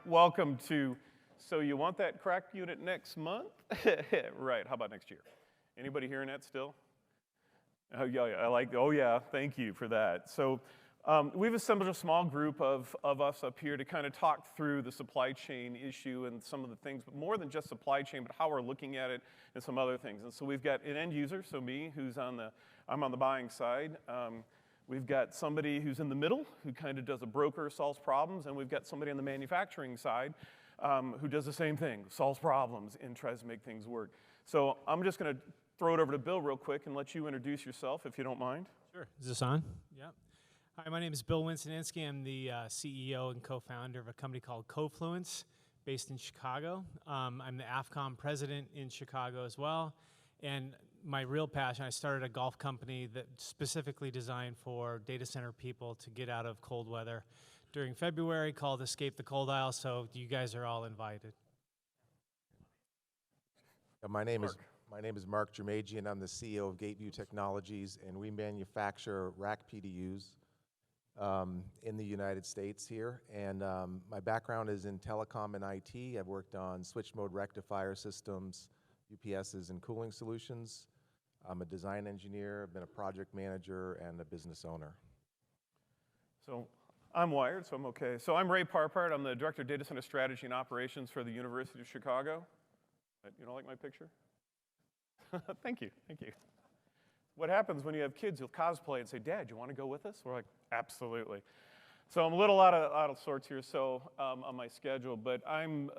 welcome to, so you want that Crac unit next month? Right, how about next year? Anybody hearing that still? Oh yeah, oh yeah, thank you for that. So we've assembled a small group of us up here to kind of talk through the supply chain issue and some of the things, but more than just supply chain, but how we're looking at it and some other things. And so we've got an end user, so me, I'm on the buying side. We've got somebody who's in the middle, who kind of does a broker, solves problems, and we've got somebody on the manufacturing side who does the same thing, solves problems and tries to make things work. So I'm just going to throw it over to Bill real quick and let you introduce yourself, if you don't mind. Sure. Is this on? Yeah. Hi, my name is Bill Winsoninsky. I'm the CEO and co-founder of a company called Cofluence, based in Chicago. I'm the AFCOM president in Chicago as well. And my real passion, I started a golf company that specifically designed for data center people to get out of cold weather during February, called Escape the Cold Isle, so you guys are all invited. My name is Mark Germagian. I'm the CEO of Gateview Technologies, and we manufacture rack PDUs in the United States here. And my background is in telecom and IT. I've worked on switch mode rectifier systems, UPSs, and cooling solutions. I'm a design engineer. I've been a project manager and a business owner. So I'm wired, so I'm okay. So I'm Ray Parpart. I'm the Director of Data Center Strategy and Operations for the University of Chicago. You don't like my picture? Thank you, thank you. What happens when you have kids, you'll cosplay and say, Dad, you want to go with us? We're like, absolutely. So I'm a little out of sorts here on my schedule, but I'm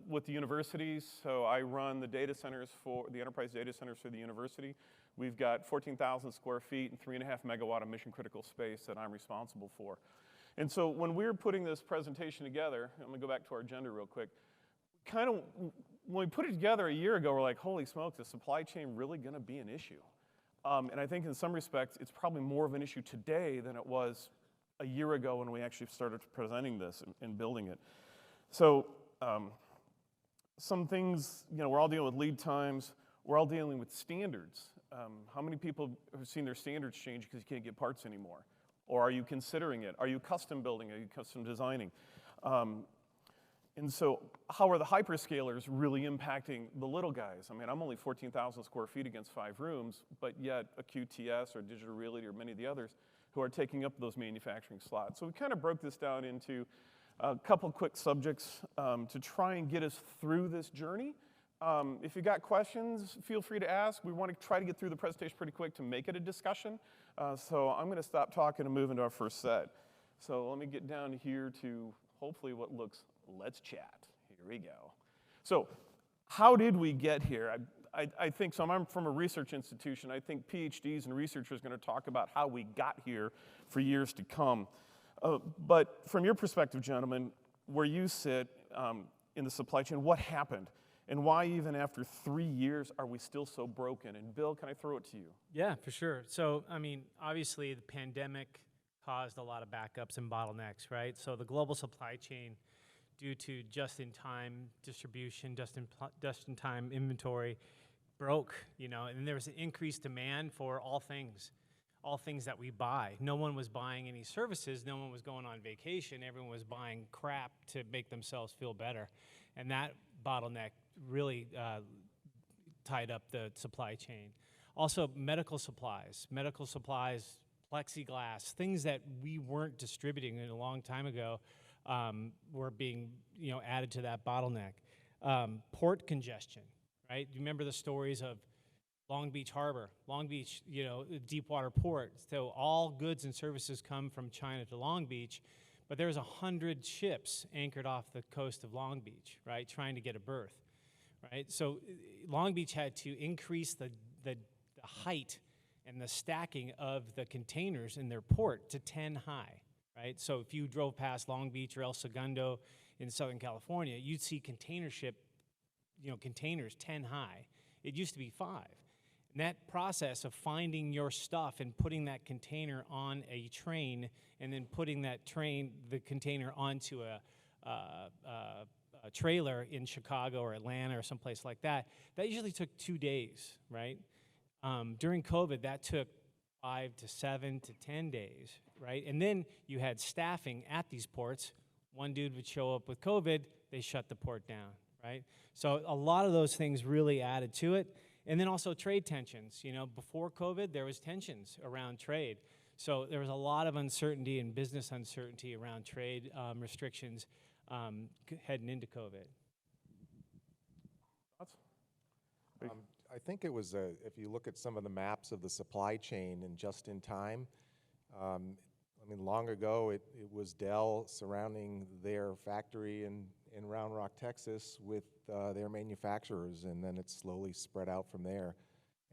with the universities, so I run the data centers for the enterprise data centers for the university. We've got 14,000 square feet and 3.5 megawatt of mission critical space that I'm responsible for. And so when we were putting this presentation together, I'm gonna go back to our agenda real quick, kind of, when we put it together a year ago, we're like, holy smokes, is supply chain really gonna be an issue? And I think in some respects, it's probably more of an issue today than it was a year ago when we actually started presenting this and building it. So some things, we're all dealing with lead times. We're all dealing with standards. How many people have seen their standards change because you can't get parts anymore? Or are you considering it? Are you custom building? Are you custom designing? And so how are the hyperscalers really impacting the little guys? I mean, I'm only 14,000 square feet against 5 rooms, but yet a QTS or Digital Realty or many of the others who are taking up those manufacturing slots. So we kind of broke this down into a couple quick subjects to try and get us through this journey. If you got questions, feel free to ask. We want to try to get through the presentation pretty quick to make it a discussion. So I'm going to stop talking and move into our first set. So let me get down here to hopefully what looks, let's chat. Here we go. So how did we get here? I think, so I'm from a research institution. I think PhDs and researchers are going to talk about how we got here for years to come. But from your perspective, gentlemen, where you sit in the supply chain, what happened? And why even after 3 years are we still so broken? And Bill, can I throw it to you? Yeah, for sure. So, I mean, obviously the pandemic caused a lot of backups and bottlenecks, right? So the global supply chain, due to just-in-time distribution, just-in-time inventory, broke, and there was an increased demand for all things that we buy. No one was buying any services, no one was going on vacation, everyone was buying crap to make themselves feel better. And that bottleneck really tied up the supply chain. Also, medical supplies, plexiglass, things that we weren't distributing a long time ago were being added to that bottleneck. Port congestion. Right? You remember the stories of Long Beach Harbor, Long Beach, Deepwater Port. So all goods and services come from China to Long Beach, but there's 100 ships anchored off the coast of Long Beach, right, trying to get a berth, right? So Long Beach had to increase the height and the stacking of the containers in their port to 10 high, right? So if you drove past Long Beach or El Segundo in Southern California, you'd see containers 10 high. It used to be 5. And that process of finding your stuff and putting that container on a train and then putting the container onto a trailer in Chicago or Atlanta or someplace like that usually took 2 days, right? During COVID, that took 5 to 7 to 10 days, right? And then you had staffing at these ports One dude would show up with COVID, they shut the port down, right? So a lot of those things really added to it. And then also trade tensions. You know, before COVID, there was tensions around trade. So there was a lot of uncertainty and business uncertainty around trade restrictions heading into COVID. Thoughts? I think it was, if you look at some of the maps of the supply chain and just in time, I mean, long ago it was Dell surrounding their factory in Round Rock, Texas with their manufacturers, and then it slowly spread out from there.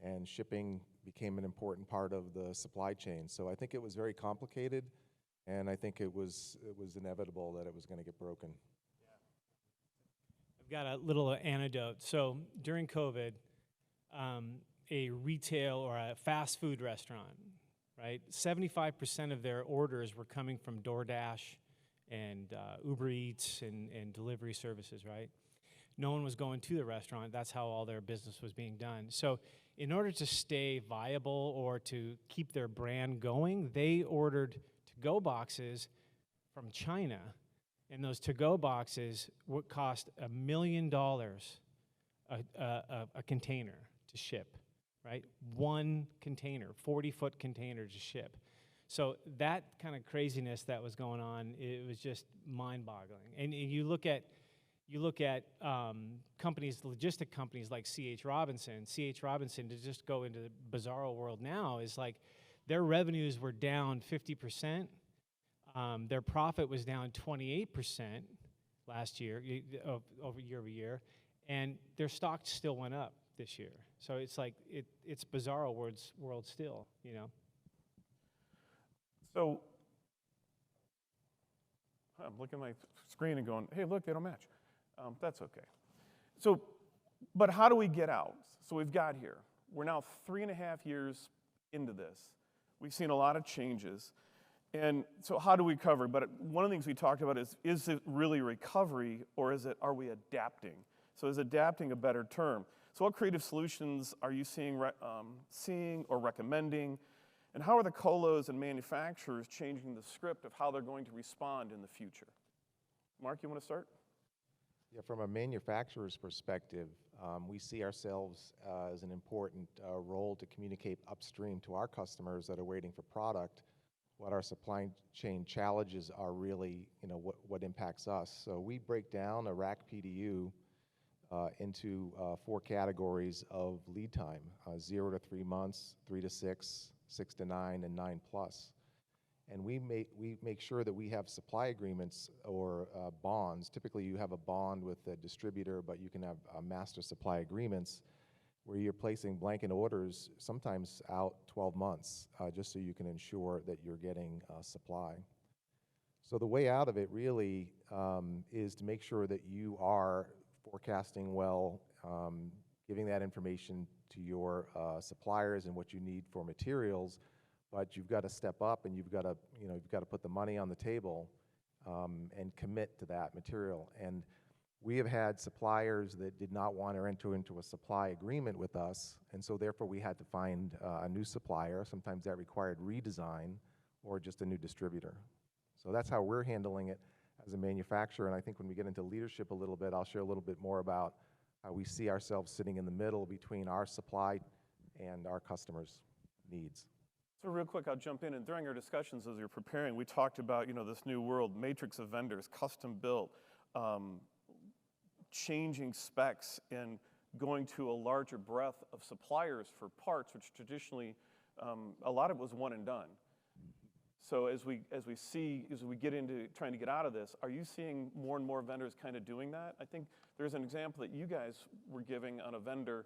And shipping became an important part of the supply chain. So I think it was very complicated, and I think it was inevitable that it was going to get broken. I've got a little anecdote. So during COVID, a retail or a fast food restaurant, right, 75% of their orders were coming from DoorDash and Uber Eats and delivery services, right? No one was going to the restaurant. That's how all their business was being done. So in order to stay viable or to keep their brand going, they ordered to-go boxes from China. And those to-go boxes would cost $1 million a container to ship, right? One container, 40-foot container to ship. So that kind of craziness that was going on, it was just mind-boggling. And you look at companies, logistic companies like C.H. Robinson. C.H. Robinson, to just go into the bizarro world now, is like their revenues were down 50%. Their profit was down 28% last year, over year, and their stock still went up this year. So it's like it's bizarro world still, you know. So I'm looking at my screen and going, hey, look, they don't match. That's okay. So, but how do we get out? So we've got here. We're now 3.5 years into this. We've seen a lot of changes. And so how do we recover? But one of the things we talked about is it really recovery, or are we adapting? So is adapting a better term? So what creative solutions are you seeing or recommending? And how are the colos and manufacturers changing the script of how they're going to respond in the future? Mark, you want to start? Yeah, from a manufacturer's perspective, we see ourselves as an important role to communicate upstream to our customers that are waiting for product what our supply chain challenges are really, what impacts us. So we break down a Rack PDU into 4 categories of lead time, 0 to 3 months, 3 to 6, 6 to 9, and 9+. And we make sure that we have supply agreements or bonds. Typically, you have a bond with a distributor, but you can have master supply agreements where you're placing blanket orders, sometimes out 12 months, just so you can ensure that you're getting supply. So the way out of it really is to make sure that you are forecasting well, giving that information to your suppliers and what you need for materials. But you've got to step up, and you've got to put the money on the table and commit to that material. And we have had suppliers that did not want to enter into a supply agreement with us, and so therefore we had to find a new supplier. Sometimes that required redesign or just a new distributor. So that's how we're handling it as a manufacturer. And I think when we get into leadership a little bit, I'll share a little bit more about how we see ourselves sitting in the middle between our supply and our customers' needs. So real quick, I'll jump in. And during our discussions as we were preparing, we talked about this new world, matrix of vendors, custom built, changing specs, and going to a larger breadth of suppliers for parts, which traditionally a lot of it was one and done. So as we get into trying to get out of this, are you seeing more and more vendors kind of doing that? I think there's an example that you guys were giving on a vendor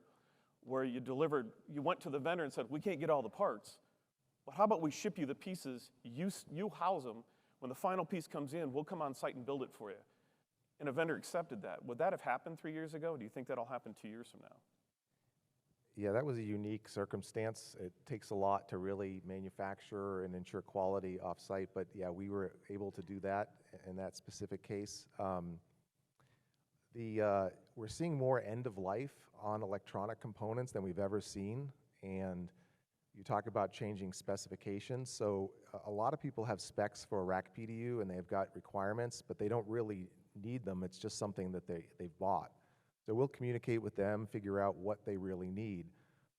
where you went to the vendor and said, we can't get all the parts. Well, how about we ship you the pieces, you house them, when the final piece comes in, we'll come on site and build it for you. And a vendor accepted that. Would that have happened 3 years ago? Do you think that'll happen 2 years from now? Yeah, that was a unique circumstance. It takes a lot to really manufacture and ensure quality off-site, but yeah, we were able to do that in that specific case. We're seeing more end of life on electronic components than we've ever seen, and You talk about changing specifications. So a lot of people have specs for a rack PDU and they've got requirements, but they don't really need them. It's just something that they've bought. So we'll communicate with them, figure out what they really need.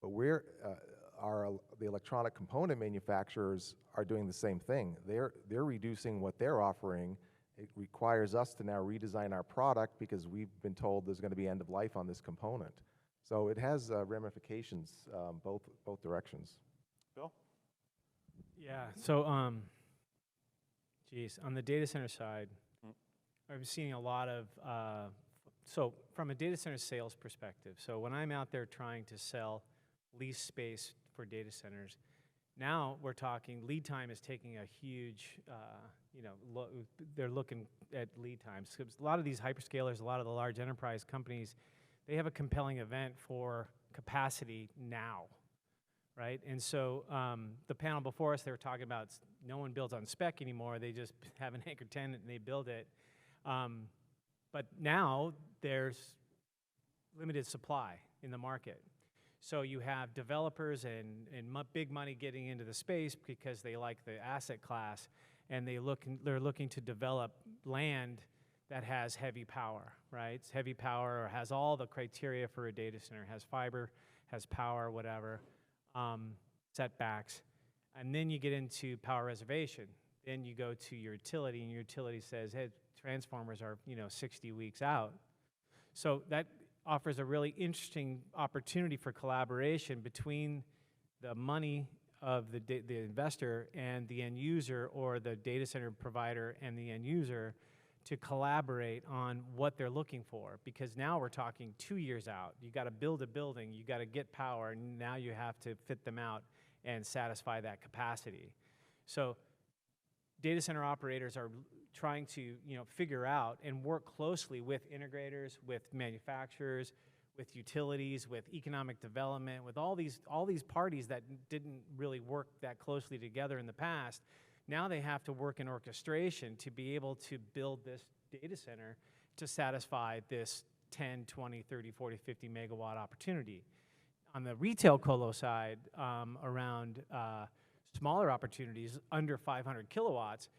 But the electronic component manufacturers are doing the same thing. They're reducing what they're offering. It requires us to now redesign our product because we've been told there's going to be end of life on this component. So it has ramifications both directions. Bill? Yeah. So, geez, on the data center side, I'm seeing a lot of. So, from a data center sales perspective, so when I'm out there trying to sell lease space for data centers, now we're talking lead time is taking a huge. They're looking at lead times. 'Cause a lot of these hyperscalers, a lot of the large enterprise companies, they have a compelling event for capacity now, right? And so the panel before us, they were talking about no one builds on spec anymore. They just have an anchor tenant and they build it. But now there's limited supply in the market. So you have developers and big money getting into the space because they like the asset class, and they're looking to develop land that has heavy power, right? It's heavy power or has all the criteria for a data center, has fiber, has power, whatever, setbacks. And then you get into power reservation. Then you go to your utility, and your utility says, hey, transformers are 60 weeks out. So that offers a really interesting opportunity for collaboration between the money of the investor and the end user, or the data center provider and the end user, to collaborate on what they're looking for. Because now we're talking 2 years out. You got to build a building, you got to get power, and now you have to fit them out and satisfy that capacity. So data center operators are trying to figure out and work closely with integrators, with manufacturers, with utilities, with economic development, with all these parties that didn't really work that closely together in the past. Now they have to work in orchestration to be able to build this data center to satisfy this 10, 20, 30, 40, 50 megawatt opportunity. On the retail colo side, around smaller opportunities under 500 kilowatts,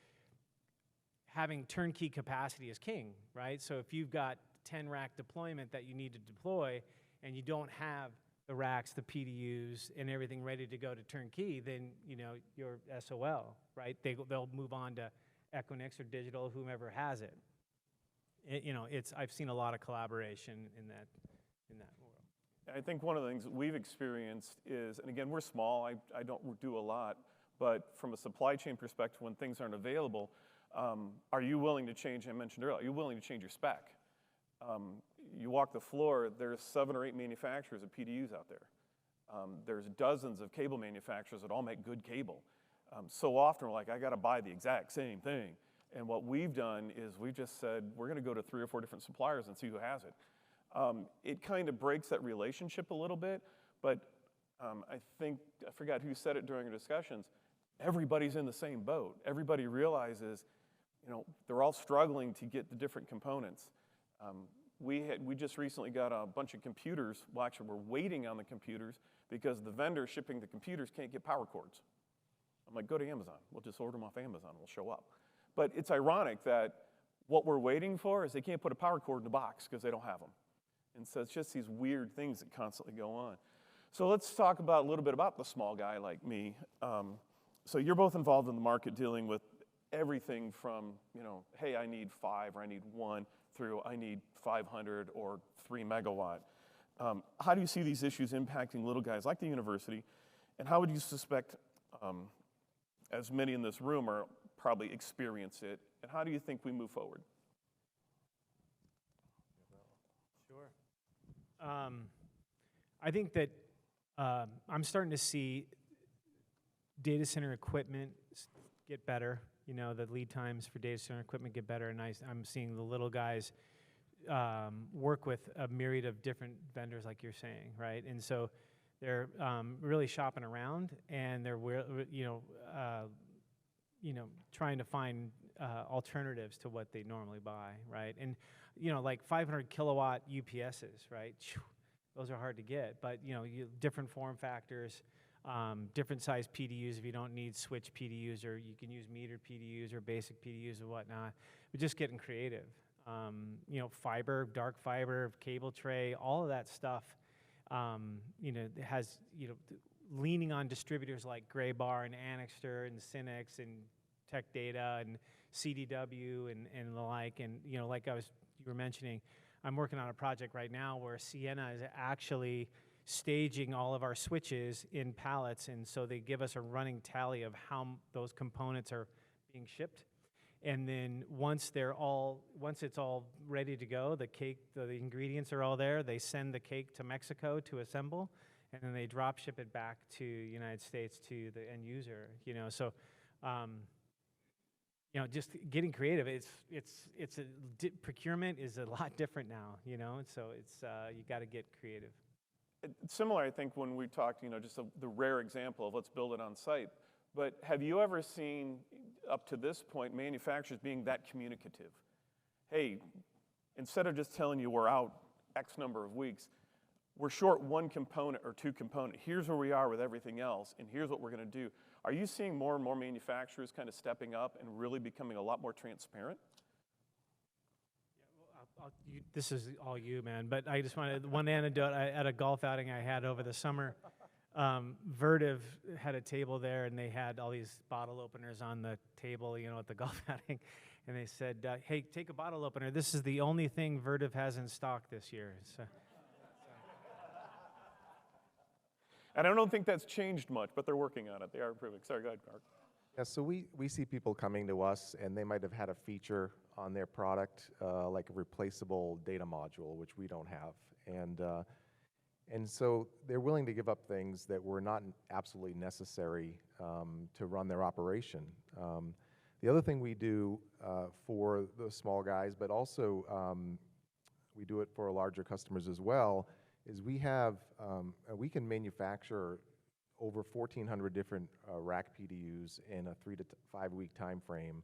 having turnkey capacity is king, right? So if you've got 10 rack deployment that you need to deploy and you don't have the racks, the PDUs, and everything ready to go to turnkey, then you're SOL, right? They'll move on to Equinix or Digital, whomever has it. I've seen a lot of collaboration in that world. I think one of the things that we've experienced is, and again, we're small, I don't do a lot, but from a supply chain perspective, when things aren't available, are you willing to change, I mentioned earlier, are you willing to change your spec? You walk the floor, there's 7 or 8 manufacturers of PDUs out there. There's dozens of cable manufacturers that all make good cable. So often we're like, I gotta buy the exact same thing. And what we've done is we've just said, we're gonna go to 3 or 4 different suppliers and see who has it. It kind of breaks that relationship a little bit, but I forgot who said it during our discussions, everybody's in the same boat. Everybody realizes, they're all struggling to get the different components. We just recently got a bunch of computers. Well, actually, we're waiting on the computers because the vendor shipping the computers can't get power cords. I'm like, go to Amazon. We'll just order them off Amazon. We'll show up. But it's ironic that what we're waiting for is they can't put a power cord in a box because they don't have them. And so it's just these weird things that constantly go on. So let's talk a little bit about the small guy like me. So you're both involved in the market dealing with everything from, hey, I need 5 or I need 1 through I need 500 or 3 megawatt. How do you see these issues impacting little guys like the university? And how would you suspect, as many in this room are probably experience it, and how do you think we move forward? Sure. I think that I'm starting to see data center equipment get better. The lead times for data center equipment get better, and I'm seeing the little guys work with a myriad of different vendors, like you're saying, right? And so they're really shopping around, and they're trying to find alternatives to what they normally buy, right? And like 500 kilowatt UPSs, right? Those are hard to get, but different form factors. different size PDUs if you don't need switch PDUs, or you can use meter PDUs or basic PDUs or whatnot. We're just getting creative. You know, fiber, dark fiber, cable tray, all of that stuff, you know, has, you know, leaning on distributors like Graybar and Annixter and Synnex and Tech Data and CDW and the like. And, you know, like you were mentioning, I'm working on a project right now where Sienna is actually staging all of our switches in pallets, and so they give us a running tally of how those components are being shipped. And then once it's all ready to go, the ingredients are all there, they send the cake to Mexico to assemble, and then they drop ship it back to United States to the end user, you know. So, you know, just getting creative. Procurement is a lot different now, you know. So it's you got to get creative. It's similar, I think, when we talked, you know, just the rare example of let's build it on site. But have you ever seen, up to this point, manufacturers being that communicative? Hey, instead of just telling you we're out X number of weeks, we're short one component or two components. Here's where we are with everything else, and here's what we're going to do. Are you seeing more and more manufacturers kind of stepping up and really becoming a lot more transparent? This is all you, man. But I just wanted one anecdote. At a golf outing I had over the summer, Vertiv had a table there, and they had all these bottle openers on the table, you know, at the golf outing. And they said, "Hey, take a bottle opener. This is the only thing Vertiv has in stock this year." So. And I don't think that's changed much, but they're working on it. They are improving. Sorry, go ahead, Mark. Yeah, so we see people coming to us, and they might have had a feature on their product, like a replaceable data module, which we don't have. And so they're willing to give up things that were not absolutely necessary to run their operation. The other thing we do for the small guys, but also we do it for larger customers as well, is we can manufacture over 1,400 different rack PDUs in a 3 to 5 week time frame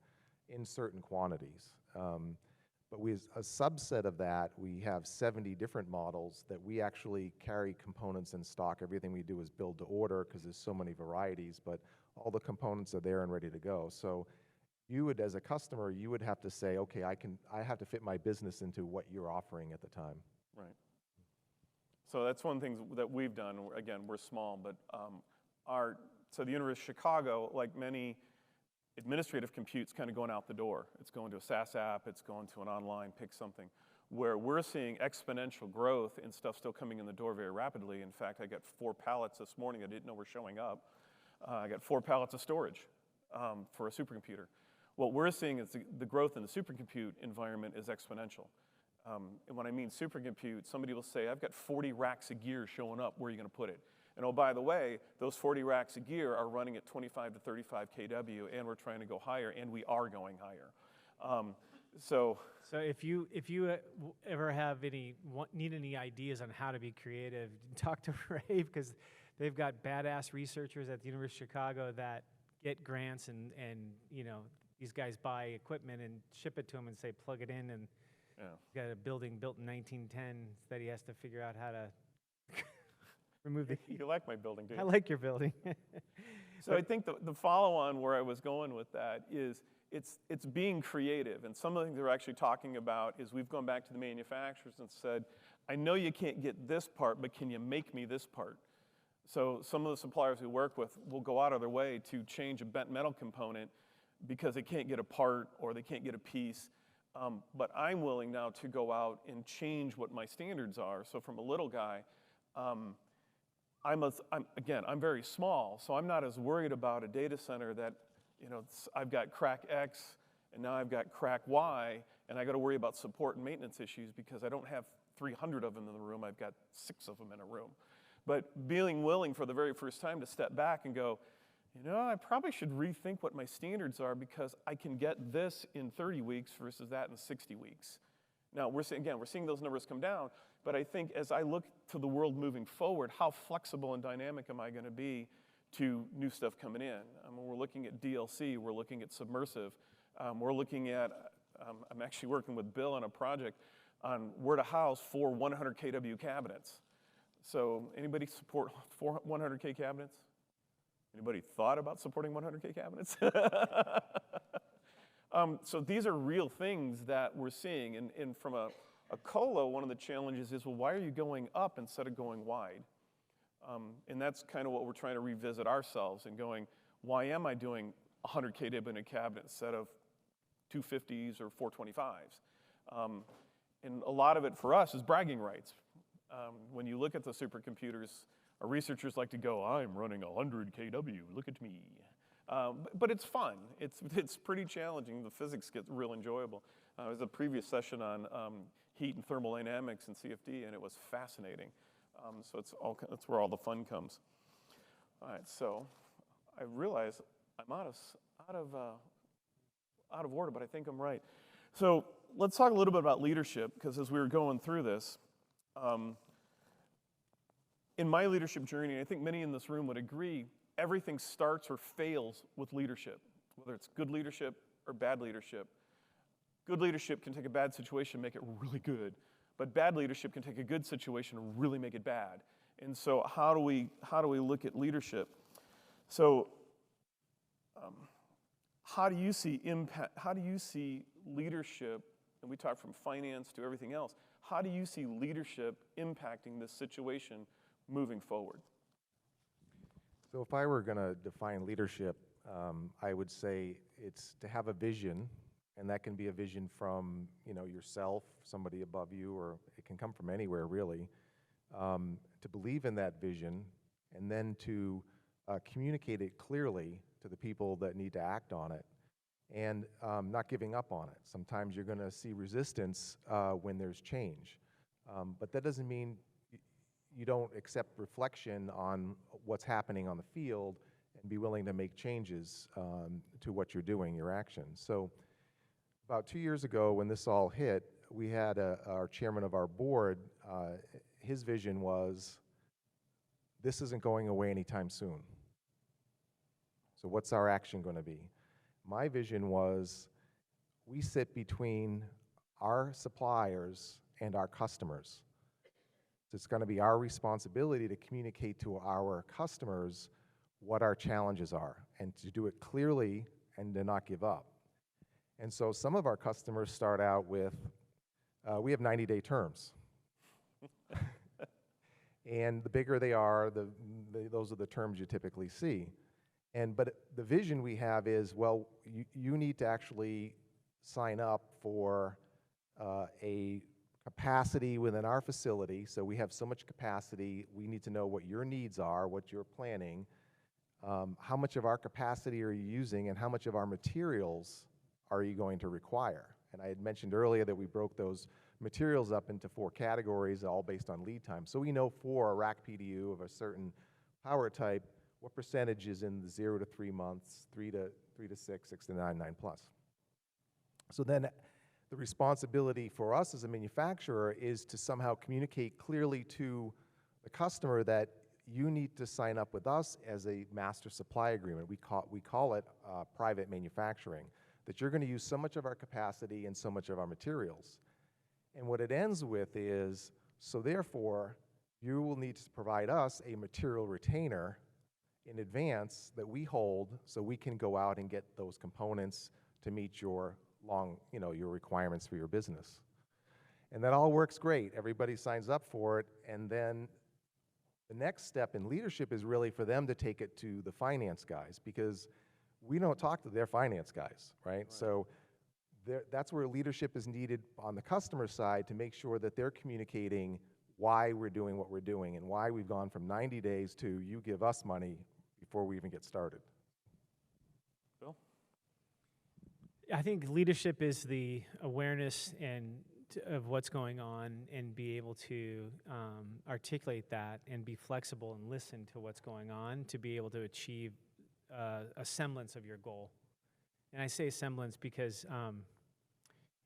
in certain quantities. But as a subset of that, we have 70 different models that we actually carry components in stock. Everything we do is build to order because there's so many varieties, but all the components are there and ready to go. So you would, as a customer, you would have to say, okay, I have to fit my business into what you're offering at the time. Right. So that's one thing that we've done. Again, we're small, but so the University of Chicago, like many administrative compute's kind of going out the door. It's going to a SaaS app, it's going to an online, pick something. Where we're seeing exponential growth and stuff still coming in the door very rapidly. In fact, I got 4 pallets this morning I didn't know were showing up. I got 4 pallets of storage for a supercomputer. What we're seeing is the growth in the supercompute environment is exponential. And when I mean supercompute, somebody will say, I've got 40 racks of gear showing up, where are you going to put it? And oh, by the way, those 40 racks of gear are running at 25 to 35 kW, and we're trying to go higher, and we are going higher. So if you ever need any ideas on how to be creative, talk to Ray, because they've got badass researchers at the University of Chicago that get grants, and you know, these guys buy equipment and ship it to them and say plug it in, and yeah. He's got a building built in 1910 that he has to figure out how to remove the heat. You like my building, do you? I like your building. So I think the follow-on where I was going with that is it's being creative. And some of the things we're actually talking about is we've gone back to the manufacturers and said, I know you can't get this part, but can you make me this part? So some of the suppliers we work with will go out of their way to change a bent metal component because they can't get a part or they can't get a piece. But I'm willing now to go out and change what my standards are. So from a little guy, I'm very small, so I'm not as worried about a data center that, you know, I've got Crac X and now I've got Crac Y, and I got to worry about support and maintenance issues because I don't have 300 of them in the room. I've got 6 of them in a room. But being willing for the very first time to step back and go, you know, I probably should rethink what my standards are because I can get this in 30 weeks versus that in 60 weeks. Now, we're seeing those numbers come down, but I think as I look to the world moving forward, how flexible and dynamic am I going to be to new stuff coming in? We're looking at DLC, we're looking at submersive, we're looking at, I'm actually working with Bill on a project on where to house 4 100 kW cabinets. So anybody support 4 100K cabinets? Anybody thought about supporting 100K cabinets? So these are real things that we're seeing. And from a colo, one of the challenges is, well, why are you going up instead of going wide? And that's kind of what we're trying to revisit ourselves and going, why am I doing 100K dib in a cabinet instead of 250s or 425s? And a lot of it for us is bragging rights. When you look at the supercomputers, our researchers like to go, I'm running 100 kW, look at me. But it's fun. It's pretty challenging. The physics gets real enjoyable. There was a previous session on heat and thermodynamics and CFD, and it was fascinating. So that's where all the fun comes. All right, so I realize I'm out of order, but I think I'm right. So let's talk a little bit about leadership, because as we were going through this, in my leadership journey, I think many in this room would agree, everything starts or fails with leadership, whether it's good leadership or bad leadership. Good leadership can take a bad situation and make it really good, but bad leadership can take a good situation and really make it bad. And so how do we look at leadership? So how do you see impact? How do you see leadership? And we talk from finance to everything else. How do you see leadership impacting this situation moving forward? So if I were going to define leadership, I would say it's to have a vision, and that can be a vision from yourself, somebody above you, or it can come from anywhere really. To believe in that vision, and then to communicate it clearly to the people that need to act on it, and not giving up on it. Sometimes you're going to see resistance when there's change, but that doesn't mean you don't accept reflection on what's happening on the field and be willing to make changes to what you're doing, your actions. So about 2 years ago when this all hit, we had our chairman of our board, his vision was, this isn't going away anytime soon. So what's our action going to be? My vision was, we sit between our suppliers and our customers. So it's going to be our responsibility to communicate to our customers what our challenges are, and to do it clearly and to not give up. And so some of our customers start out with, we have 90-day terms. And the bigger they are, those are the terms you typically see. But the vision we have is, well, you need to actually sign up for a capacity within our facility. So we have so much capacity, we need to know what your needs are, what you're planning, how much of our capacity are you using, and how much of our materials are you going to require? And I had mentioned earlier that we broke those materials up into 4 categories, all based on lead time. So we know for a rack PDU of a certain power type, what percentage is in the 0 to 3 months, 3 to 6, 6 to 9, 9 plus. So then the responsibility for us as a manufacturer is to somehow communicate clearly to the customer that you need to sign up with us as a master supply agreement. We call it private manufacturing, that you're going to use so much of our capacity and so much of our materials. And what it ends with is, so therefore, you will need to provide us a material retainer in advance that we hold, so we can go out and get those components to meet your your requirements for your business. And that all works great. Everybody signs up for it, and then the next step in leadership is really for them to take it to the finance guys, because we don't talk to their finance guys, right? So that's where leadership is needed on the customer side, to make sure that they're communicating why we're doing what we're doing and why we've gone from 90 days to you give us money before we even get started. Bill? I think leadership is the awareness of what's going on, and be able to articulate that and be flexible and listen to what's going on to be able to achieve a semblance of your goal. And I say semblance because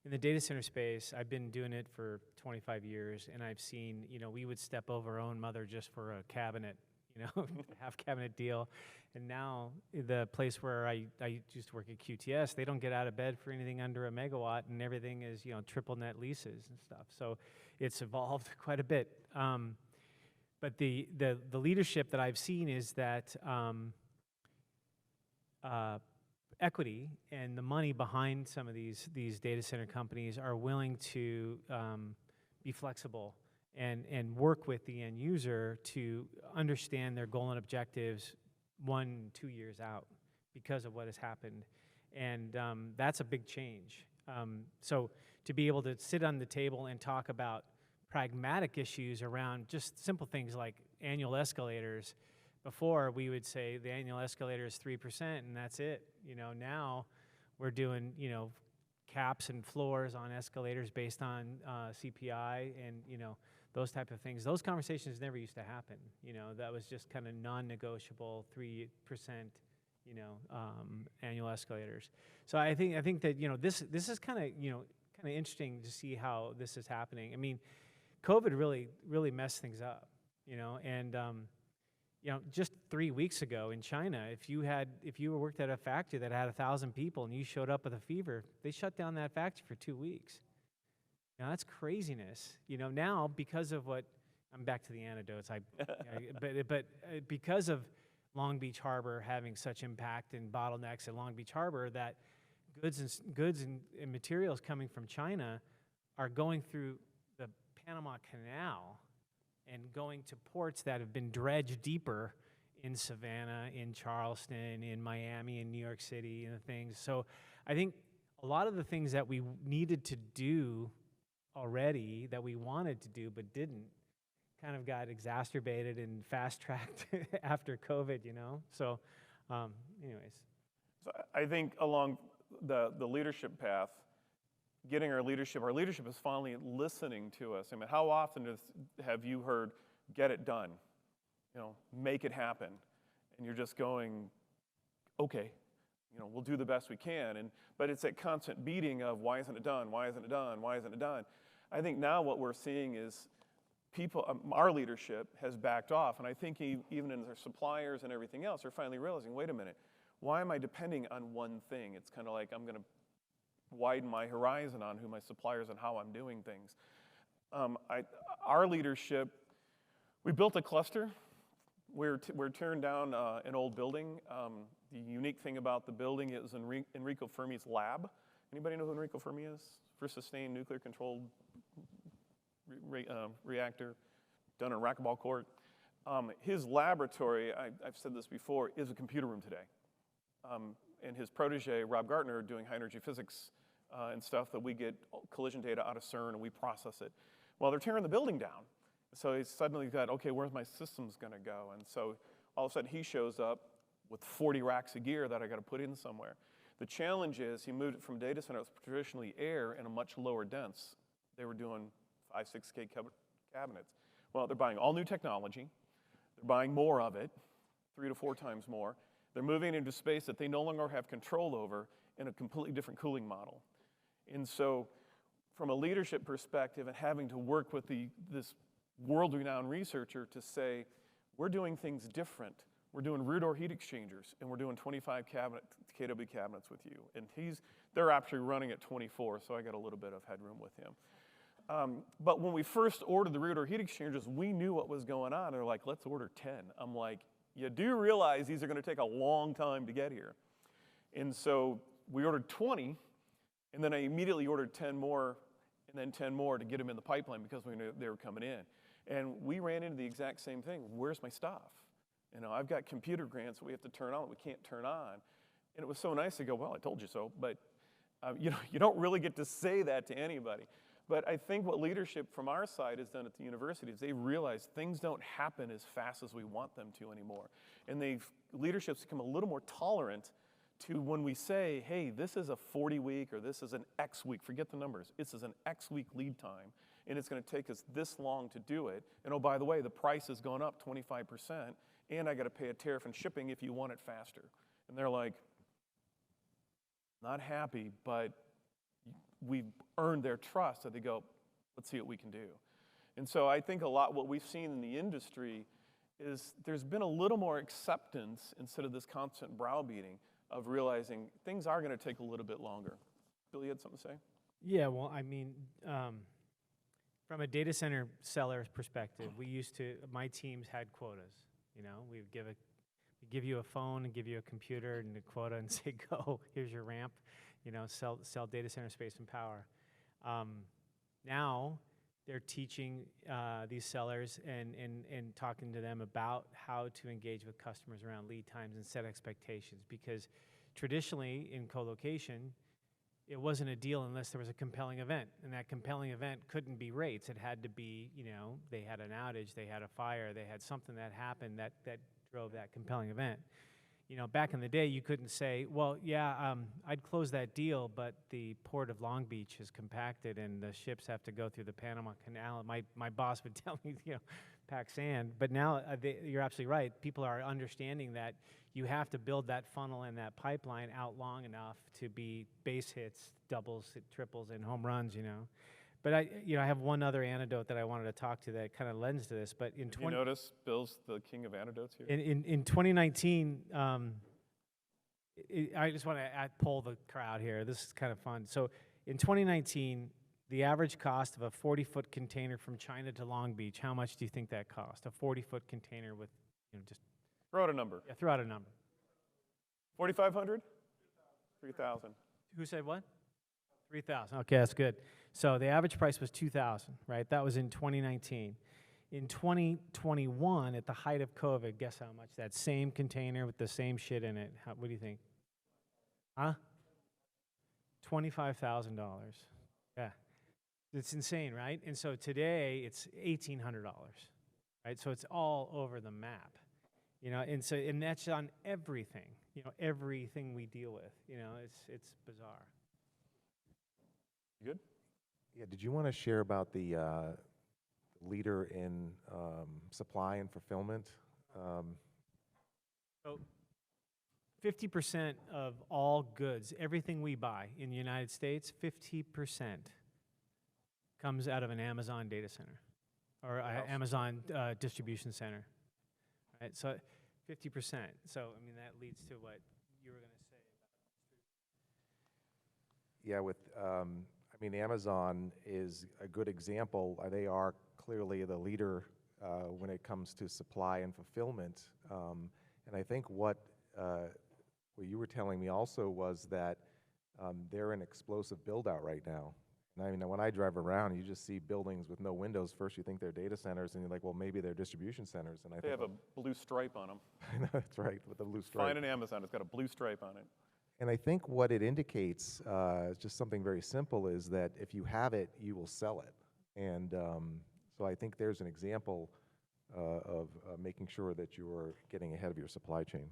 in the data center space, I've been doing it for 25 years, and I've seen, we would step over our own mother just for a cabinet, half cabinet deal. And now the place where I used to work at QTS, they don't get out of bed for anything under a megawatt, and everything is, triple net leases and stuff. So it's evolved quite a bit. But the leadership that I've seen is that equity and the money behind some of these data center companies are willing to be flexible and work with the end user to understand their goal and objectives 1-2 years out because of what has happened. And that's a big change. So to be able to sit on the table and talk about pragmatic issues around just simple things like annual escalators. Before, we would say the annual escalator is 3% and that's it. Now we're doing, caps and floors on escalators based on CPI and, those type of things. Those conversations never used to happen. That was just kind of non-negotiable 3%, annual escalators. So I think that, this is kind of interesting to see how this is happening. I mean, COVID really messed things up, and just 3 weeks ago in China, if you worked at a factory that had 1,000 people and you showed up with a fever, they shut down that factory for 2 weeks. Now that's craziness. Now because of what I'm back to the anecdotes, but because of Long Beach Harbor having such impact and bottlenecks at Long Beach Harbor, that goods and materials coming from China are going through the Panama Canal and going to ports that have been dredged deeper in Savannah, in Charleston, in Miami, in New York City, and the things. So I think a lot of the things that we needed to do already, that we wanted to do but didn't, kind of got exacerbated and fast-tracked after COVID, So anyways. So I think along the leadership path, getting our leadership is finally listening to us. I mean, how often have you heard, get it done, make it happen, and you're just going, okay, we'll do the best we can, but it's that constant beating of why isn't it done, why isn't it done, why isn't it done? I think now what we're seeing is people, our leadership has backed off, and I think even in their suppliers and everything else, they're finally realizing, wait a minute, why am I depending on one thing? It's kind of like I'm going to widen my horizon on who my suppliers and how I'm doing things. Our leadership, we built a cluster. We're tearing down an old building. The unique thing about the building is Enrico Fermi's lab. Anybody know who Enrico Fermi is? For sustained nuclear controlled reactor done in racquetball court. His laboratory, I've said this before, is a computer room today. And his protege, Rob Gartner, doing high energy physics and stuff that we get collision data out of CERN and we process it. Well, they're tearing the building down. So he's suddenly got, okay, where's my systems gonna go? And so all of a sudden he shows up with 40 racks of gear that I gotta put in somewhere. The challenge is he moved it from data center that was traditionally air and a much lower dense. They were doing 5-6K cabinets. Well, they're buying all new technology. They're buying more of it, 3 to 4 times more. They're moving into space that they no longer have control over in a completely different cooling model. And so from a leadership perspective and having to work with this world-renowned researcher to say, we're doing things different. We're doing rear door heat exchangers, and we're doing 25 kW cabinets with you. And they're actually running at 24, so I got a little bit of headroom with him. But when we first ordered the rear door heat exchangers, we knew what was going on. They're like, let's order 10. I'm like, you do realize these are going to take a long time to get here. And so we ordered 20, and then I immediately ordered 10 more, and then 10 more to get them in the pipeline because we knew they were coming in. And we ran into the exact same thing. Where's my stuff? I've got computer grants that we have to turn on that we can't turn on. And it was so nice to go, well, I told you so. But you don't really get to say that to anybody. But I think what leadership from our side has done at the university is they realize things don't happen as fast as we want them to anymore. And leadership's become a little more tolerant to when we say, hey, this is a 40-week or this is an X week, forget the numbers, this is an X week lead time, and it's going to take us this long to do it. And oh, by the way, the price has gone up 25%, and I got to pay a tariff and shipping if you want it faster. And they're like, not happy, but we've earned their trust, so they go, let's see what we can do. And so I think a lot what we've seen in the industry is there's been a little more acceptance instead of this constant browbeating of realizing things are going to take a little bit longer. Bill, you had something to say? Yeah, well, I mean, from a data center seller's perspective, my teams had quotas. We give you a phone and give you a computer and a quota and say, go, here's your ramp, sell data center space and power. Now they're teaching these sellers and talking to them about how to engage with customers around lead times and set expectations, because traditionally in co-location, it wasn't a deal unless there was a compelling event, and that compelling event couldn't be rates. It had to be, they had an outage, they had a fire, they had something that happened that drove that compelling event. Back in the day, you couldn't say, well, yeah, I'd close that deal, but the port of Long Beach is compacted and the ships have to go through the Panama Canal. My boss would tell me, pack sand. But now you're absolutely right. People are understanding that you have to build that funnel and that pipeline out long enough to be base hits, doubles, triples, and home runs, But I have one other anecdote that I wanted to talk to that kind of lends to this. But in You notice Bill's the king of anecdotes here? in 2019, I just want to poll the crowd here. This is kind of fun. So in 2019, the average cost of a 40-foot container from China to Long Beach, how much do you think that cost? A 40-foot container with, just Throw out a number. yeah, throw out a number. 4,500? 3,000. Who said what? 3,000. Okay, that's good. So the average price was 2,000, right? That was in 2019. In 2021, at the height of COVID, guess how much? That same container with the same shit in it. What do you think? Huh? $25,000. Yeah. It's insane, right? And so today, it's $1,800, right? So it's all over the map. And that's on everything, everything we deal with, it's bizarre. You good? Yeah, did you want to share about the leader in supply and fulfillment? So 50% of all goods, everything we buy in the United States, 50% comes out of an Amazon data center or Amazon distribution center. Right, so 50%. So, that leads to what you were going to say about Yeah, Amazon is a good example. They are clearly the leader when it comes to supply and fulfillment. And I think what you were telling me also was that they're in explosive build-out right now. And when I drive around, you just see buildings with no windows. First, you think they're data centers, and you're like, well, maybe they're distribution centers. And They have a blue stripe on them. That's right, with the blue stripe. Find an Amazon, it's got a blue stripe on it. And I think what it indicates, just something very simple, is that if you have it, you will sell it. And so I think there's an example of making sure that you are getting ahead of your supply chain.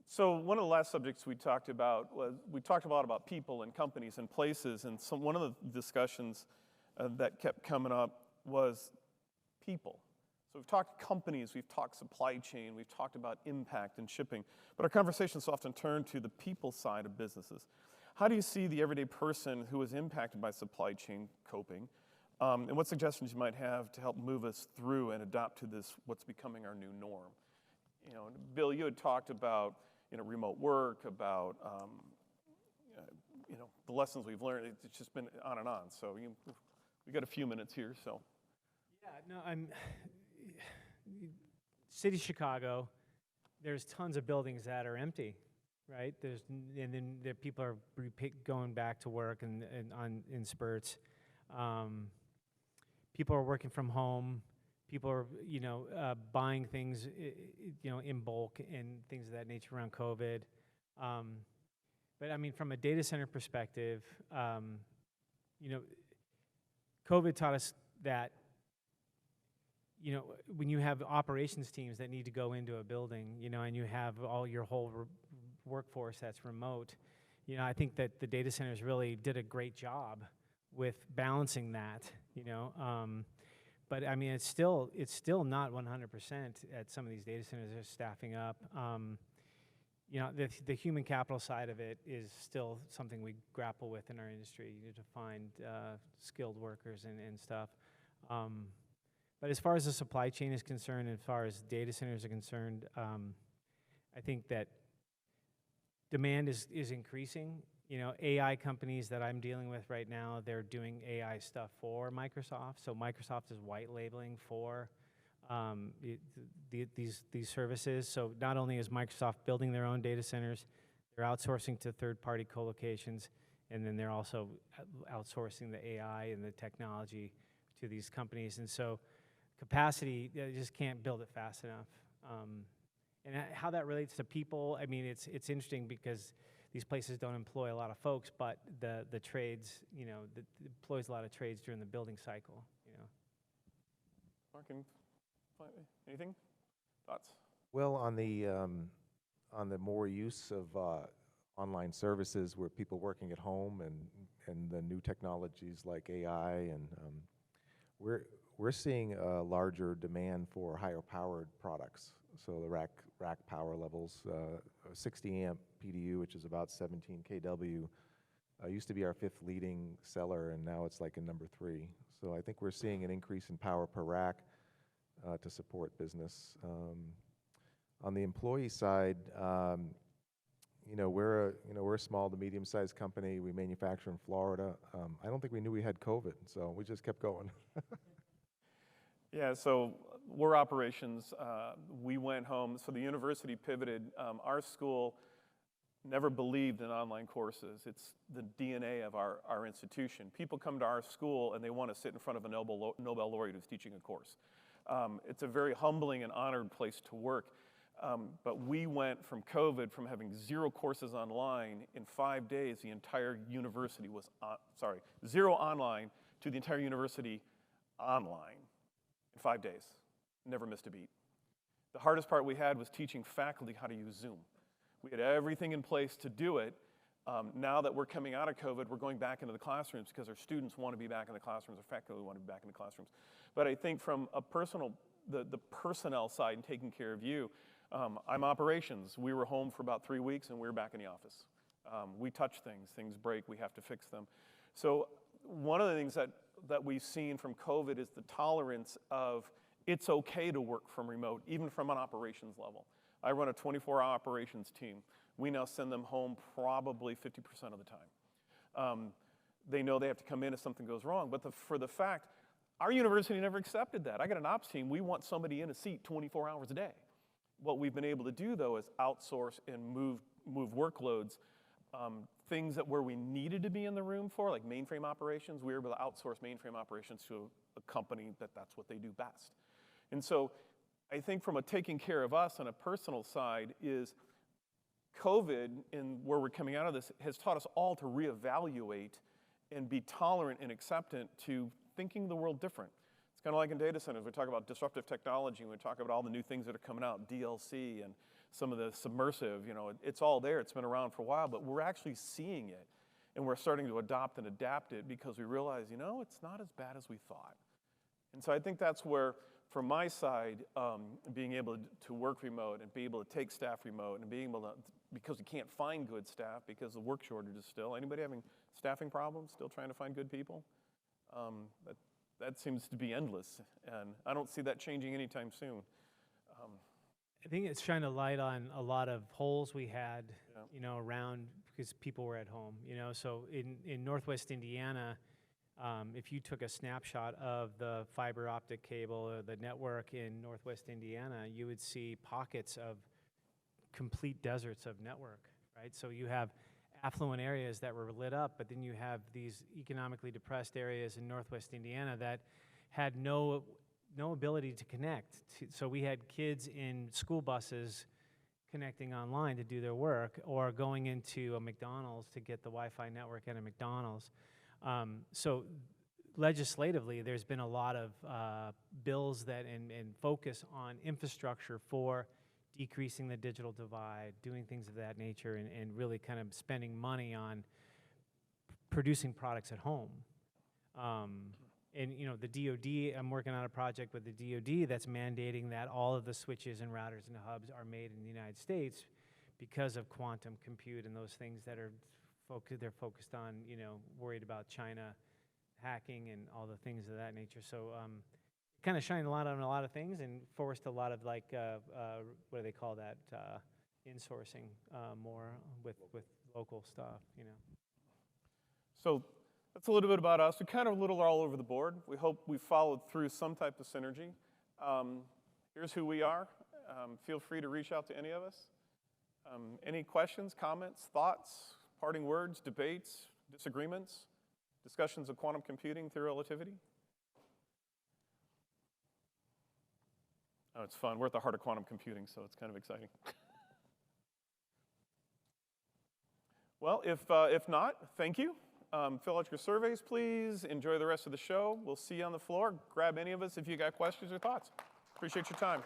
So one of the last subjects we talked about was, we talked a lot about people and companies and places, and one of the discussions that kept coming up was people. So we've talked companies, we've talked supply chain, we've talked about impact and shipping, but our conversations often turn to the people side of businesses. How do you see the everyday person who is impacted by supply chain coping? And what suggestions you might have to help move us through and adapt to this, what's becoming our new norm? Bill, you had talked about remote work, about the lessons we've learned. It's just been on and on. So we got a few minutes here. So yeah, no, City of Chicago. There's tons of buildings that are empty, right? And then the people are going back to work and in spurts. People are working from home. People are, buying things, in bulk and things of that nature around COVID. But from a data center perspective, COVID taught us that, when you have operations teams that need to go into a building, and you have your whole workforce that's remote, I think that the data centers really did a great job with balancing that, But it's still not 100% at some of these data centers. They're staffing up. The human capital side of it is still something we grapple with in our industry. You need to find skilled workers and stuff. But as far as the supply chain is concerned, as far as data centers are concerned, I think that demand is increasing. AI companies that I'm dealing with right now, they're doing AI stuff for Microsoft. So Microsoft is white labeling for these services. So not only is Microsoft building their own data centers, they're outsourcing to third-party co-locations, and then they're also outsourcing the AI and the technology to these companies. And so capacity, you just can't build it fast enough. And how that relates to people, I mean, it's interesting because these places don't employ a lot of folks, but the trades, you know, employs a lot of trades during the building cycle, you know. Mark, anything? Thoughts? Well, on the more use of online services where people working at home and the new technologies like AI, and we're seeing a larger demand for higher powered products. So the rack power levels, 60 amp PDU, which is about 17 kW, used to be our 5th leading seller, and now it's like a number 3. So I think we're seeing an increase in power per rack to support business. On the employee side, you know, we're a small to medium-sized company. We manufacture in Florida. I don't think we knew we had COVID, so we just kept going. Yeah, so we're operations. We went home. So the university pivoted. Our school never believed in online courses. It's the DNA of our institution. People come to our school and they want to sit in front of a Nobel laureate who's teaching a course. It's a very humbling and honored place to work. But we went from COVID, from having 0 courses online, in 5 days the entire university was, 0 online to the entire university online in 5 days. Never missed a beat. The hardest part we had was teaching faculty how to use Zoom. We had everything in place to do it. Now that we're coming out of COVID, we're going back into the classrooms because our students want to be back in the classrooms, our faculty want to be back in the classrooms. But I think from a the personnel side and taking care of you, I'm operations. We were home for about 3 weeks and we were back in the office. We touch things break, we have to fix them. So one of the things that we've seen from COVID is the tolerance of it's okay to work from remote, even from an operations level. I run a 24-hour operations team. We now send them home probably 50% of the time. They know they have to come in if something goes wrong, but for the fact, our university never accepted that. I got an ops team, we want somebody in a seat 24 hours a day. What we've been able to do, though, is outsource and move workloads. Things that where we needed to be in the room for, like mainframe operations, we were able to outsource mainframe operations to a company that's what they do best. And so I think from a taking care of us on a personal side is COVID, and where we're coming out of this, has taught us all to reevaluate and be tolerant and acceptant to thinking the world different. It's kind of like in data centers. We talk about disruptive technology, and we talk about all the new things that are coming out, DLC and some of the submersive, you know, it's all there. It's been around for a while, but we're actually seeing it, and we're starting to adopt and adapt it because we realize, you know, it's not as bad as we thought. And so I think that's where, from my side, being able to work remote and be able to take staff remote and being able to, because we can't find good staff because the work shortage is still, anybody having staffing problems, still trying to find good people? That seems to be endless, and I don't see that changing anytime soon. I think it's shining a light on a lot of holes we had, you know, around because people were at home, you know. So in Northwest Indiana, if you took a snapshot of the fiber optic cable or the network in Northwest Indiana, you would see pockets of complete deserts of network, right? So you have affluent areas that were lit up, but then you have these economically depressed areas in Northwest Indiana that had no ability to connect. So we had kids in school buses connecting online to do their work, or going into a McDonald's to get the Wi-Fi network at a McDonald's. So legislatively, there's been a lot of bills that and focus on infrastructure for decreasing the digital divide, doing things of that nature, and really kind of spending money on producing products at home. And you know, the DoD, I'm working on a project with the DoD that's mandating that all of the switches and routers and hubs are made in the United States because of quantum compute and those things that are they're focused on, you know, worried about China hacking and all the things of that nature. So kind of shined a light on a lot of things and forced a lot of like, what do they call that, insourcing more with local stuff, you know. So that's a little bit about us. We kind of a little all over the board. We hope we followed through some type of synergy. here's who we are. Feel free to reach out to any of us. Any questions, comments, thoughts, parting words, debates, disagreements, discussions of quantum computing through relativity? Oh, it's fun. We're at the heart of quantum computing, so it's kind of exciting. Well, if not, thank you. Fill out your surveys, please. Enjoy the rest of the show. We'll see you on the floor. Grab any of us if you got questions or thoughts. Appreciate your time.